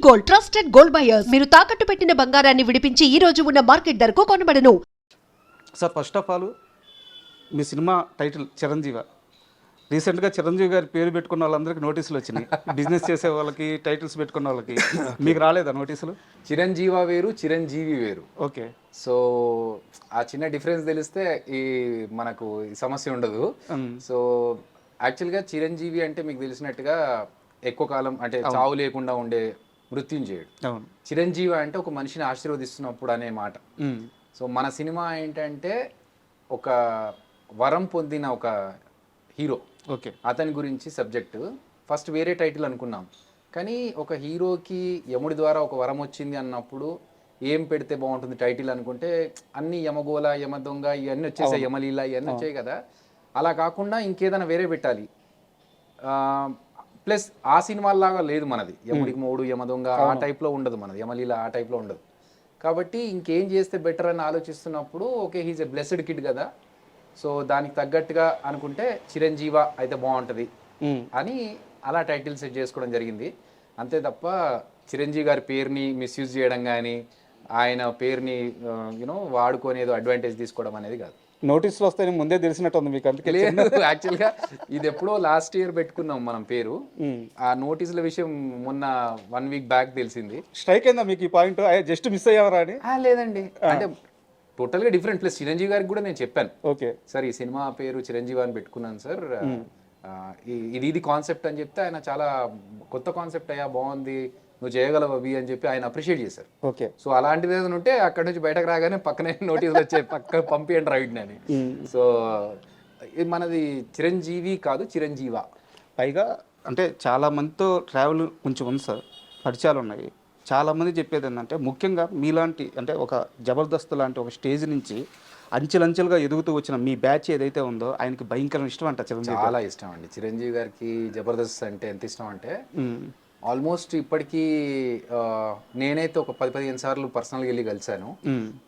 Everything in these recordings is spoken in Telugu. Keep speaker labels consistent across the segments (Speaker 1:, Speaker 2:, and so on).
Speaker 1: Gold, trusted gold buyers. మీరు తాకట్టు పెట్టిన బంగారాన్ని విడిపించి ఈ రోజు ఉన్న మార్కెట్ ధరకు కొనబడను.
Speaker 2: సార్, ఫస్ట్ ఆఫ్ ఆల్ మీ సినిమా టైటిల్ చిరంజీవ. రీసెంట్గా చిరంజీవి గారి పేరు పెట్టుకున్న వాళ్ళందరికీ నోటీసులు వచ్చినాయి. బిజినెస్ చేసే వాళ్ళకి, టైటిల్స్ పెట్టుకున్న వాళ్ళకి. మీకు రాలేదా నోటీసులు?
Speaker 3: చిరంజీవ వేరు, చిరంజీవి వేరు.
Speaker 2: ఓకే.
Speaker 3: సో ఆ చిన్న డిఫరెన్స్ తెలిస్తే మనకు ఈ సమస్య ఉండదు. సో యాక్చువల్గా చిరంజీవి అంటే మీకు తెలిసినట్టుగా ఎక్కువ కాలం అంటే చావు లేకుండా ఉండే మృత్యుంజయుడు. చిరంజీవి అంటే ఒక మనిషిని ఆశీర్వదిస్తున్నప్పుడు అనే మాట. సో మన సినిమా ఏంటంటే ఒక వరం పొందిన ఒక హీరో.
Speaker 2: ఓకే.
Speaker 3: అతని గురించి సబ్జెక్టు. ఫస్ట్ వేరే టైటిల్ అనుకున్నాం, కానీ ఒక హీరోకి యముడి ద్వారా ఒక వరం వచ్చింది అన్నప్పుడు ఏం పెడితే బాగుంటుంది టైటిల్ అనుకుంటే అన్ని యమగోళ, యమ దొంగ ఇవన్నీ వచ్చేసాయి, యమలీల ఇవన్నీ వచ్చాయి కదా. అలా కాకుండా ఇంకేదైనా వేరే పెట్టాలి. ప్లస్ ఆ సినిమాలాగా లేదు మనది. యముడికి మోడు, యమ దొంగ ఆ టైప్లో ఉండదు మనది, యమలీల ఆ టైప్లో ఉండదు. కాబట్టి ఇంకేం చేస్తే బెటర్ అని ఆలోచిస్తున్నప్పుడు okay, he's a blessed kid కదా, సో దానికి తగ్గట్టుగా అనుకుంటే చిరంజీవ అయితే బాగుంటుంది అని అలా టైటిల్ సెట్ చేసుకోవడం జరిగింది. అంతే తప్ప చిరంజీవి గారి పేరుని మిస్యూజ్ చేయడం కానీ, ఆయన పేరుని వాడుకొని ఏదో అడ్వాంటేజ్ తీసుకోవడం అనేది కాదు.
Speaker 2: నోటీసులు వస్తాయని ముందే తెలిసినట్టు ఉంది మీకు? అందుకే
Speaker 3: లేదు, యాక్చువల్గా ఇది ఎప్పుడో లాస్ట్ ఇయర్ పెట్టుకున్నాం మనం పేరు. ఆ నోటీసుల విషయం మొన్న 1 వీక్ బ్యాక్ తెలిసింది.
Speaker 2: స్ట్రైక్ అయిందా మీకు ఈ పాయింట్? జస్ట్ మిస్ అయ్యావరా అని?
Speaker 3: లేదండి, అంటే టోటల్గా డిఫరెంట్. ప్లస్ చిరంజీవి గారికి కూడా నేను చెప్పాను,
Speaker 2: ఓకే
Speaker 3: సార్ ఈ సినిమా పేరు చిరంజీవి అని పెట్టుకున్నాను సార్, ఇది కాన్సెప్ట్ అని చెప్తే ఆయన చాలా కొత్త కాన్సెప్ట్ అయ్యా, బాగుంది, నువ్వు చేయగలవు అవి అని చెప్పి ఆయన అప్రిషియేట్ చేశారు.
Speaker 2: ఓకే. సో
Speaker 3: అలాంటిది ఏదైనా ఉంటే అక్కడ నుంచి బయటకు రాగానే పక్కనే నోటీసులు వచ్చాయి, పక్క పంపియండి రైట్ అని. సో ఇది మనది చిరంజీవి కాదు, చిరంజీవ.
Speaker 2: పైగా అంటే చాలా మందితో ట్రావెల్ కొంచెం ఉంది సార్, పరిచయాలు ఉన్నాయి. చాలామంది చెప్పేది ఏంటంటే ముఖ్యంగా మీలాంటి అంటే ఒక జబర్దస్త్ లాంటి ఒక స్టేజ్ నుంచి అంచెలంచెలుగా ఎదుగుతూ వచ్చిన మీ బ్యాచ్ ఏదైతే ఉందో ఆయనకి భయంకరమైన ఇష్టం అంట చిరంజీవి.
Speaker 3: చాలా ఇష్టం అండి చిరంజీవి గారికి. జబర్దస్త్ అంటే ఎంత ఇష్టం అంటే ఆల్మోస్ట్ ఇప్పటికీ నేనైతే ఒక 10-15 సార్లు పర్సనల్గా వెళ్ళి కలిశాను.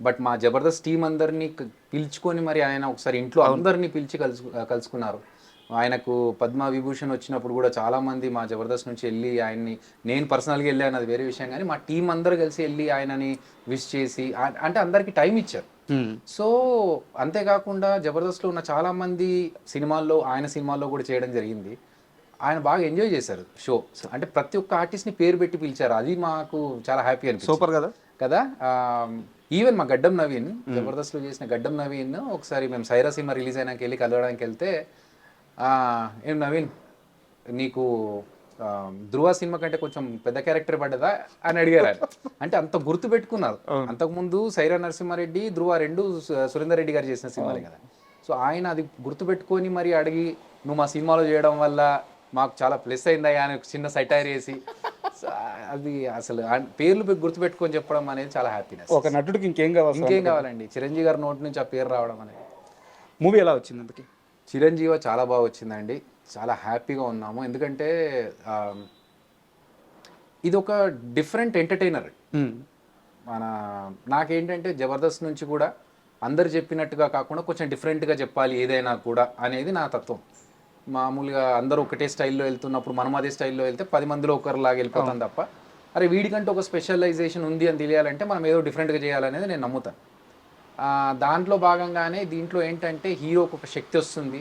Speaker 3: బట్ మా జబర్దస్త్ టీం అందరినీ పిలుచుకొని మరి ఆయన ఒకసారి ఇంట్లో అందరినీ పిలిచి కలుసుకున్నారు. ఆయనకు పద్మ విభూషణ్ వచ్చినప్పుడు కూడా చాలామంది మా జబర్దస్త్ నుంచి వెళ్ళి ఆయన్ని, నేను పర్సనల్గా వెళ్ళాను అది వేరే విషయం, కానీ మా టీం అందరూ కలిసి వెళ్ళి ఆయనని విష్ చేసి అంటే అందరికీ టైం ఇచ్చారు. సో అంతేకాకుండా జబర్దస్త్లో ఉన్న చాలామంది సినిమాల్లో, ఆయన సినిమాల్లో కూడా చేయడం జరిగింది. ఆయన బాగా ఎంజాయ్ చేశారు షో. అంటే ప్రతి ఒక్క ఆర్టిస్ట్ని పేరు పెట్టి పిలిచారు, అది మాకు చాలా హ్యాపీ అనిపించింది.
Speaker 2: సూపర్ కదా కదా.
Speaker 3: ఈవెన్ మా గడ్డం నవీన్, జబర్దస్త్లో చేసిన గడ్డం నవీన్ ఒకసారి మేము సైరా సినిమా రిలీజ్ అయినాక వెళ్ళి కలవడానికి వెళ్తే, ఏం నవీన్ నీకు ధృవ సినిమా కంటే కొంచెం పెద్ద క్యారెక్టర్ పడ్డదా అని అడిగారు ఆయన. అంటే అంత గుర్తు పెట్టుకున్నారు. అంతకుముందు సైరా నరసింహారెడ్డి, ధృవ రెండు సురేందర్ రెడ్డి గారు చేసిన సినిమాలే కదా. సో ఆయన అది గుర్తుపెట్టుకొని మరి అడిగి, నువ్వు మా సినిమాలో చేయడం వల్ల మాకు చాలా ప్లస్ అయిందా అని చిన్న సైటైర్ వేసి, అది అసలు పేర్లు గుర్తుపెట్టుకొని చెప్పడం అనేది చాలా హ్యాపీనెస్.
Speaker 2: ఒక నటుడికి ఇంకేం
Speaker 3: కావాలండి, చిరంజీవి గారి నోటి నుంచి ఆ పేరు రావడం అనేది.
Speaker 2: మూవీ ఎలా వచ్చింది అందుకే?
Speaker 3: చిరంజీవి చాలా బాగా వచ్చిందండి, చాలా హ్యాపీగా ఉన్నాము. ఎందుకంటే ఇది ఒక డిఫరెంట్ ఎంటర్టైనర్. నాకేంటంటే జబర్దస్త్ నుంచి కూడా అందరు చెప్పినట్టుగా కాకుండా కొంచెం డిఫరెంట్గా చెప్పాలి ఏదైనా కూడా అనేది నా తత్వం. మామూలుగా అందరూ ఒకటే స్టైల్లో వెళ్తున్నప్పుడు మనం అదే స్టైల్లో వెళ్తే 10 మందిలో ఒకరిలాగా వెళ్ళిపోతాం తప్ప, అరే వీడికంటే ఒక స్పెషలైజేషన్ ఉంది అని తెలియాలంటే మనం ఏదో డిఫరెంట్గా చేయాలనేది నేను నమ్ముతాను. దాంట్లో భాగంగానే దీంట్లో ఏంటంటే హీరోకి ఒక శక్తి వస్తుంది,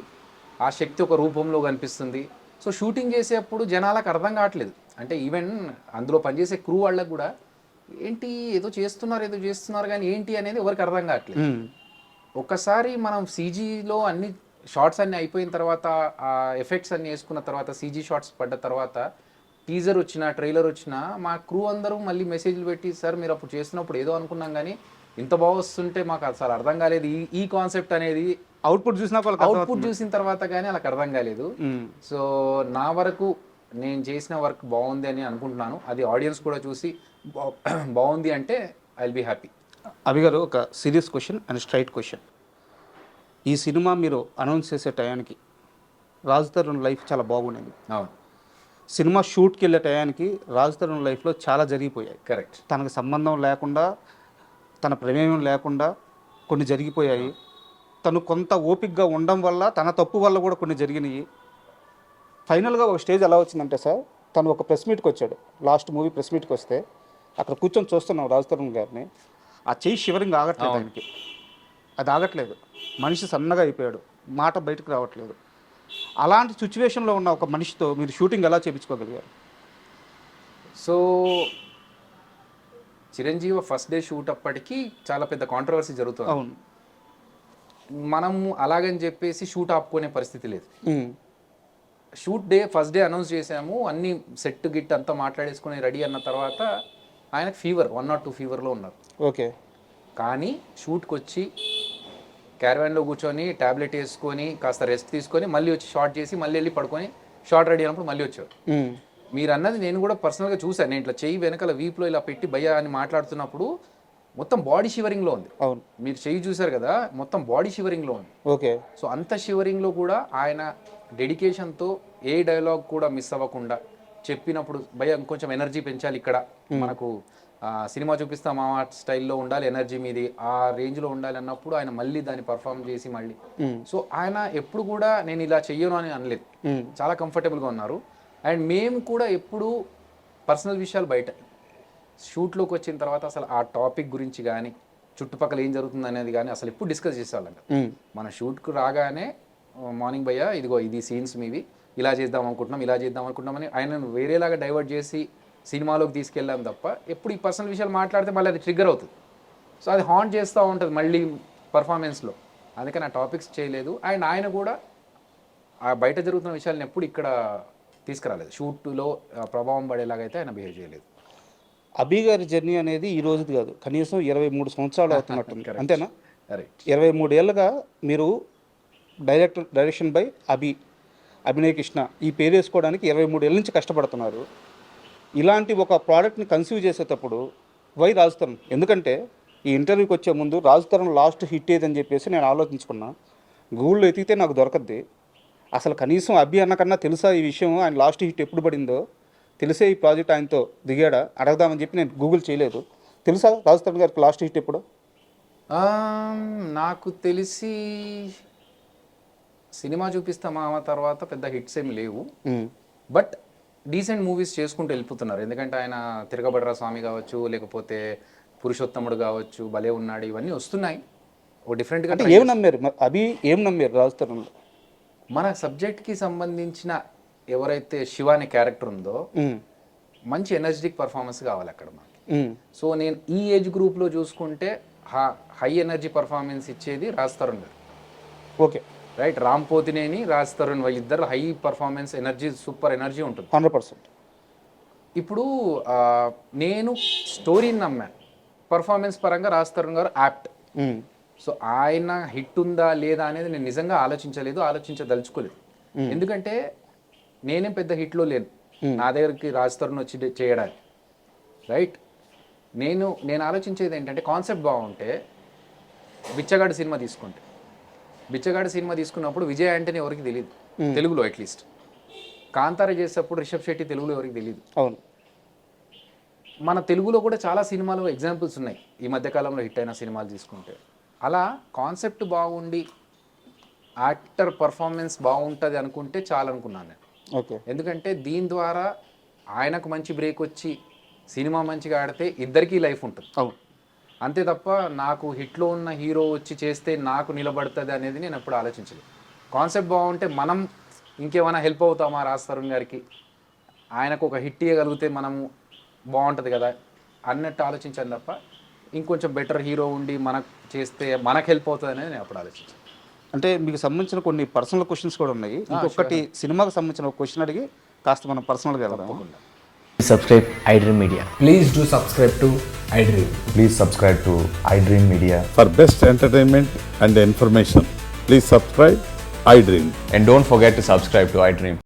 Speaker 3: ఆ శక్తి ఒక రూపంలో కనిపిస్తుంది. సో షూటింగ్ చేసేటప్పుడు జనాలకు అర్థం కావట్లేదు, అంటే ఈవెన్ అందులో పనిచేసే క్రూ వాళ్ళకు కూడా ఏంటి ఏదో చేస్తున్నారు కానీ ఏంటి అనేది ఎవరికి అర్థం కావట్లేదు. ఒక్కసారి మనం సీజీలో అన్ని షార్ట్స్ అన్నీ అయిపోయిన తర్వాత, ఆ ఎఫెక్ట్స్ అన్నీ వేసుకున్న తర్వాత, సీజీ షార్ట్స్ పడ్డ తర్వాత, టీజర్ వచ్చినా ట్రైలర్ వచ్చినా మా క్రూ అందరూ మళ్ళీ మెసేజ్లు పెట్టి, సార్ మీరు అప్పుడు చేసినప్పుడు ఏదో అనుకున్నాం కానీ ఇంత బాగా వస్తుంటే మాకు అసలు అర్థం కాలేదు, ఈ కాన్సెప్ట్ అనేది అవుట్పుట్ చూసిన తర్వాత కానీ వాళ్ళకి అర్థం కాలేదు. సో నా వరకు నేను చేసిన వర్క్ బాగుంది అని అనుకుంటున్నాను. అది ఆడియన్స్ కూడా చూసి బాగుంది అంటే ఐ విల్ బి హ్యాపీ.
Speaker 2: అభి గారు, ఒక serious question and straight question. ఈ సినిమా మీరు అనౌన్స్ చేసే టయానికి రాజ్ తరుణ్ లైఫ్ చాలా బాగుండేది.
Speaker 3: అవును.
Speaker 2: సినిమా షూట్కి వెళ్ళే టయానికి రాజ్ తరుణ్ లైఫ్లో చాలా జరిగిపోయాయి.
Speaker 3: కరెక్ట్.
Speaker 2: తనకు సంబంధం లేకుండా, తన ప్రమేయం లేకుండా కొన్ని జరిగిపోయాయి. తను కొంత ఓపికగా ఉండడం వల్ల, తన తప్పు వల్ల కూడా కొన్ని జరిగినాయి. ఫైనల్గా ఒక స్టేజ్ ఎలా వచ్చిందంటే సార్, తను ఒక ప్రెస్ మీట్కి వచ్చాడు, లాస్ట్ మూవీ ప్రెస్ మీట్కి వస్తే అక్కడ కూర్చొని చూస్తున్నాం రాజ్ తరుణ్ గారిని, ఆ చెయ్యి షివరింగ్ ఆగట్లేదు ఆయనకి, అది ఆగట్లేదు, మనిషి సన్నగా అయిపోయాడు, మాట బయటకు రావట్లేదు. అలాంటి సిచ్యువేషన్లో ఉన్న ఒక మనిషితో మీరు షూటింగ్ ఎలా చేయించుకోగలిగారు?
Speaker 3: So Chiranjeevi first day shoot అప్పటికి చాలా పెద్ద కాంట్రవర్సీ జరుగుతుంది.
Speaker 2: అవును.
Speaker 3: మనము అలాగని చెప్పేసి షూట్ ఆపుకునే పరిస్థితి లేదు. Shoot day first day announce చేసాము, అన్ని సెట్ గిట్ అంతా మాట్లాడేసుకుని రెడీ అన్న తర్వాత ఆయనకు ఫీవర్ 1 or 2 ఫీవర్లో ఉన్నారు.
Speaker 2: ఓకే.
Speaker 3: కానీ షూట్కి వచ్చి క్యారవాన్లో కూర్చొని ట్యాబ్లెట్ వేసుకొని కాస్త రెస్ట్ తీసుకొని మళ్ళీ వచ్చి షార్ట్ చేసి మళ్ళీ వెళ్ళి పడుకొని షార్ట్ రెడీ అయినప్పుడు మళ్ళీ వచ్చారు. మీరు అన్నది నేను కూడా పర్సనల్గా చూశాను. నేను ఇట్లా చెయ్యి వెనకాల వీపులో ఇలా పెట్టి భయ్యా అని మాట్లాడుతున్నప్పుడు మొత్తం బాడీ షివరింగ్లో ఉంది.
Speaker 2: అవును.
Speaker 3: మీరు చెయ్యి చూశారు కదా, మొత్తం బాడీ షివరింగ్లో ఉంది.
Speaker 2: ఓకే.
Speaker 3: సో అంత షివరింగ్లో కూడా ఆయన డెడికేషన్తో ఏ డైలాగ్ కూడా మిస్ అవ్వకుండా చెప్పినప్పుడు భయ్యా కొంచెం ఎనర్జీ పెంచాలి ఇక్కడ, మనకు సినిమా చూపిస్తాం ఆ స్టైల్లో ఉండాలి, ఎనర్జీ మీది ఆ రేంజ్లో ఉండాలి అన్నప్పుడు ఆయన మళ్ళీ దాన్ని పర్ఫామ్ చేసి మళ్ళీ. సో ఆయన ఎప్పుడు కూడా నేను ఇలా చెయ్యను అని అనలేదు, చాలా కంఫర్టబుల్గా ఉన్నారు. అండ్ మేము కూడా ఎప్పుడు పర్సనల్ విషయాలు బయట షూట్లోకి వచ్చిన తర్వాత అసలు ఆ టాపిక్ గురించి కానీ చుట్టుపక్కల ఏం జరుగుతుంది అనేది కానీ అసలు ఎప్పుడు డిస్కస్ చేసేవాళ్ళంట. మన షూట్కు రాగానే మార్నింగ్ భయ్యా ఇదిగో ఇది సీన్స్ మీవి, ఇలా చేద్దాం అనుకుంటున్నాం, ఇలా చేద్దాం అనుకుంటున్నామని ఆయనను వేరేలాగా డైవర్ట్ చేసి సినిమాలోకి తీసుకెళ్ళాం తప్ప ఎప్పుడు ఈ పర్సనల్ విషయాలు మాట్లాడితే మళ్ళీ అది ట్రిగ్గర్ అవుతుంది. సో అది హాంట్ చేస్తూ ఉంటుంది మళ్ళీ పర్ఫార్మెన్స్లో, అందుకని ఆ టాపిక్స్ చేయలేదు. అండ్ ఆయన కూడా ఆ బయట జరుగుతున్న విషయాలను ఎప్పుడు ఇక్కడ తీసుకురాలేదు, షూట్లో ప్రభావం పడేలాగైతే ఆయన బిహేవ్ చేయలేదు.
Speaker 2: అభి గారి జర్నీ అనేది ఈ రోజుది కాదు, కనీసం 23 సంవత్సరాలు అవుతున్నట్టుంది, అంతేనా?
Speaker 3: రైట్.
Speaker 2: 23 ఏళ్ళుగా మీరు డైరెక్షన్ బై అభినయ్ కృష్ణ ఈ పేరు వేసుకోవడానికి 23 ఏళ్ళ నుంచి కష్టపడుతున్నారు. ఇలాంటి ఒక ప్రోడక్ట్ని కన్సీవ్ చేసేటప్పుడు వై రాజ్ తరుణ్? ఎందుకంటే ఈ ఇంటర్వ్యూకి వచ్చే ముందు రాజ్ తరుణ్ లాస్ట్ హిట్ ఏదని చెప్పేసి నేను ఆలోచించుకున్నా, గూగుల్లో ఎతికితే నాకు దొరకద్ది. అసలు కనీసం అభి అన్నకన్నా తెలుసా ఈ విషయం, ఆయన లాస్ట్ హిట్ ఎప్పుడు పడిందో తెలిసే ఈ ప్రాజెక్ట్ ఆయనతో దిగాడా అడగదామని చెప్పి నేను గూగుల్ చేయలేదు. తెలుసా రాజ్ తరుణ్ గారికి లాస్ట్ హిట్ ఎప్పుడు?
Speaker 3: నాకు తెలిసి సినిమా చూపిస్తాం ఆ తర్వాత పెద్ద హిట్స్ ఏమి లేవు, బట్ డీసెంట్ మూవీస్ చేసుకుంటూ వెళ్ళిపోతున్నారు. ఎందుకంటే ఆయన తిరగబడరా స్వామి కావచ్చు, లేకపోతే పురుషోత్తముడు కావచ్చు, భలే ఉన్నాడు, ఇవన్నీ వస్తున్నాయి. ఓ డిఫరెంట్గా
Speaker 2: ఏం నమ్మారు అభి, ఏం నమ్మారు రాజ్ తరుణ్లో?
Speaker 3: మన సబ్జెక్ట్కి సంబంధించిన ఎవరైతే శివ అనే క్యారెక్టర్ ఉందో మంచి ఎనర్జెటిక్ పర్ఫార్మెన్స్ కావాలి అక్కడ మనకి. సో నేను ఈ ఏజ్ గ్రూప్లో చూసుకుంటే హై ఎనర్జీ పర్ఫార్మెన్స్ ఇచ్చేది రాజ్ తరుణ్ గారు.
Speaker 2: ఓకే.
Speaker 3: రైట్. రామ్ పోతినేని, రాజ్ తరుణ్ వీళ్ళిద్దరు high performance energy, super energy ఉంటుంది
Speaker 2: 100%.
Speaker 3: ఇప్పుడు నేను స్టోరీని నమ్మాను, పర్ఫార్మెన్స్ పరంగా రాజ్ తరుణ్ గారు యాప్ట్. సో ఆయన హిట్ ఉందా లేదా అనేది నేను నిజంగా ఆలోచించదలుచుకోలేదు. ఎందుకంటే నేనేం పెద్ద హిట్లో లేను, నా దగ్గరికి రాజ్ తరుణ్ వచ్చి చేయడానికి. రైట్. నేను ఆలోచించేది ఏంటంటే కాన్సెప్ట్ బాగుంటే, బిచ్చగాడు సినిమా తీసుకున్నప్పుడు విజయ్ యాంటనీ ఎవరికి తెలియదు తెలుగులో, అట్లీస్ట్. కాంతార చేసేటప్పుడు రిషబ్ శెట్టి తెలుగులో ఎవరికి తెలియదు.
Speaker 2: అవును.
Speaker 3: మన తెలుగులో కూడా చాలా సినిమాలు ఎగ్జాంపుల్స్ ఉన్నాయి ఈ మధ్యకాలంలో హిట్ అయిన సినిమాలు తీసుకుంటే. అలా కాన్సెప్ట్ బాగుండి యాక్టర్ పర్ఫార్మెన్స్ బాగుంటుంది అనుకుంటే చాలనుకున్నాను నేను.
Speaker 2: ఓకే.
Speaker 3: ఎందుకంటే దీని ద్వారా ఆయనకు మంచి బ్రేక్ వచ్చి సినిమా మంచిగా ఆడితే ఇద్దరికీ లైఫ్ ఉంటుంది.
Speaker 2: అవును.
Speaker 3: అంతే తప్ప నాకు హిట్లో ఉన్న హీరో వచ్చి చేస్తే నాకు నిలబడుతుంది అనేది నేను ఎప్పుడు ఆలోచించలేదు. కాన్సెప్ట్ బాగుంటే మనం ఇంకేమైనా హెల్ప్ అవుతామా రాజ్ తరుణ్ గారికి, ఆయనకు ఒక హిట్ ఇవ్వగలిగితే మనము బాగుంటుంది కదా అన్నట్టు ఆలోచించాను తప్ప ఇంకొంచెం బెటర్ హీరో ఉండి మనకు చేస్తే మనకు హెల్ప్ అవుతుంది అనేది నేను అప్పుడు ఆలోచించాను.
Speaker 2: అంటే మీకు సంబంధించిన కొన్ని పర్సనల్ క్వశ్చన్స్ కూడా ఉన్నాయి. ఇంకొకటి సినిమాకి సంబంధించిన ఒక క్వశ్చన్ అడిగి కాస్త మనం పర్సనల్గా వెళ్దాం.
Speaker 4: Subscribe iDream Media.
Speaker 5: Please do subscribe to iDream.
Speaker 6: Please subscribe to iDream Media.
Speaker 7: For best entertainment and information, please subscribe iDream.
Speaker 4: And don't forget to subscribe to iDream.